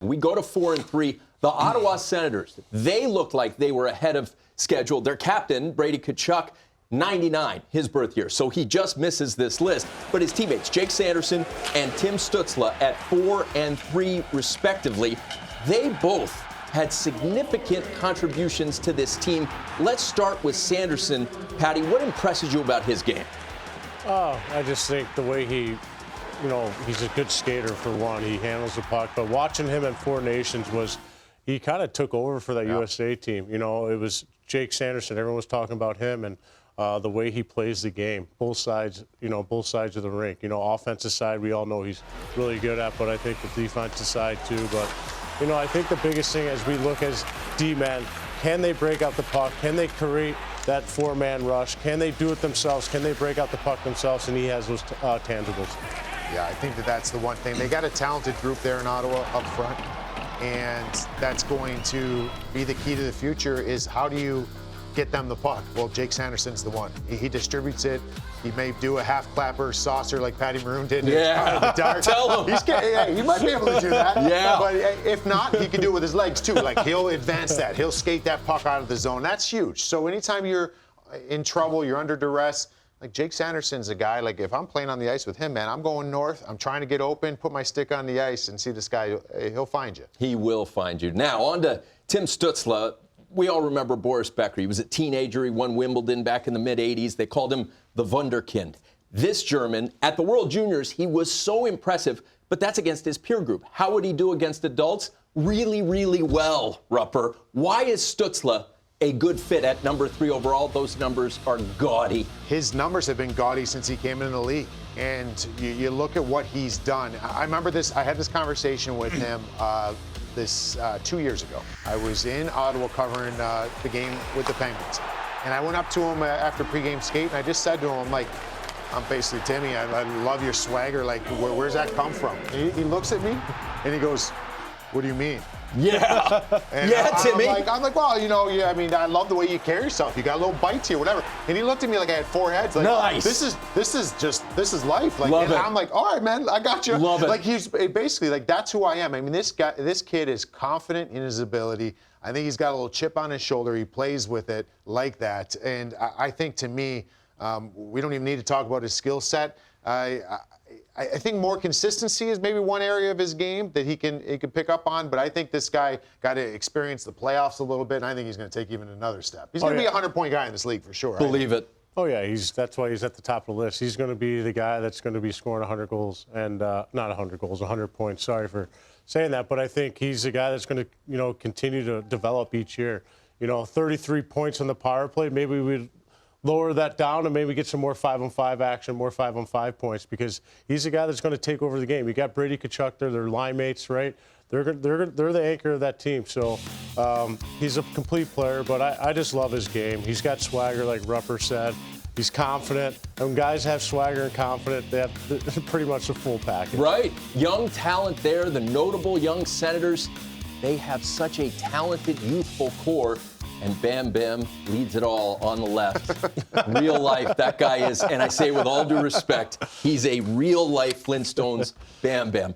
We go to 4-3. The Ottawa Senators, they looked like they were ahead of schedule. Their captain, Brady Tkachuk, 99, his birth year. So he just misses this list. But his teammates, Jake Sanderson and Tim Stützle, at 4 and 3 respectively, they both had significant contributions to this team. Let's start with Sanderson. Patty, what impresses you about his game? Oh, I just think the way he's a good skater for one. He handles the puck. But watching him at Four Nations he kind of took over for that USA team. It was Jake Sanderson. Everyone was talking about him and the way he plays the game, both sides of the rink. Offensive side, we all know he's really good at, but I think the defensive side too. But, I think the biggest thing as we look as D-men, can they break out the puck? Can they create that four-man rush? Can they do it themselves? Can they break out the puck themselves? And he has those tangibles. Yeah, I think that's the one thing. They got a talented group there in Ottawa up front, and that's going to be the key to the future is how do you get them the puck? Well, Jake Sanderson's the one. He distributes it. He may do a half-clapper saucer like Patty Maroon did. Yeah, tell him. He might be able to do that. Yeah. But if not, he can do it with his legs, too. Like, he'll advance that. He'll skate that puck out of the zone. That's huge. So anytime you're in trouble, you're under duress, like Jake Sanderson's a guy, like if I'm playing on the ice with him, man, I'm going north. I'm trying to get open, put my stick on the ice and see this guy. He'll find you. He will find you. Now, on to Tim Stützle. We all remember Boris Becker. He was a teenager. He won Wimbledon back in the mid-'80s. They called him the Wunderkind. This German, at the World Juniors, he was so impressive, but that's against his peer group. How would he do against adults? Really, really well, Rupper. Why is Stützle a good fit at number 3 overall? Those numbers are gaudy. His numbers have been gaudy since he came into the league. And you look at what he's done. I remember this. I had this conversation with him 2 years ago. I was in Ottawa covering the game with the Penguins. And I went up to him after pregame skate, and I just said to him, I'm basically, Timmy, I love your swagger. Like, where's that come from? And he looks at me, and he goes, what do you mean? Yeah. Timmy. I'm like, well, I love the way you carry yourself. You got a little bite to you, whatever. And he looked at me like I had 4 heads. Like, nice. This is life. Like, love and it. I'm like, all right, man, I got you. Love it. Like, he's basically like, that's who I am. I mean, this kid is confident in his ability. I think he's got a little chip on his shoulder. He plays with it like that. And I think, to me, we don't even need to talk about his skill set. I think more consistency is maybe one area of his game that he can pick up on, but I think this guy got to experience the playoffs a little bit, and I think he's going to take even another step. He's going to be a 100-point guy in this league for sure. Believe it. Oh, yeah, that's why he's at the top of the list. He's going to be the guy that's going to be scoring 100 goals, and not 100 goals, 100 points. Sorry for saying that, but I think he's the guy that's going to, continue to develop each year. 33 points on the power play, maybe we'd lower that down and maybe get some more 5-on-5 action, more 5-on-5 points, because he's the guy that's going to take over the game. You got Brady Tkachuk there, they're line mates, right? They're the anchor of that team. So he's a complete player, but I just love his game. He's got swagger, like Rupper said. He's confident. And when guys have swagger and confidence, they have pretty much the full package. Right. Young talent there, the notable young Senators. They have such a talented, youthful core. And Bam Bam leads it all on the left. Real life, that guy is, and I say with all due respect, he's a real life Flintstones Bam Bam.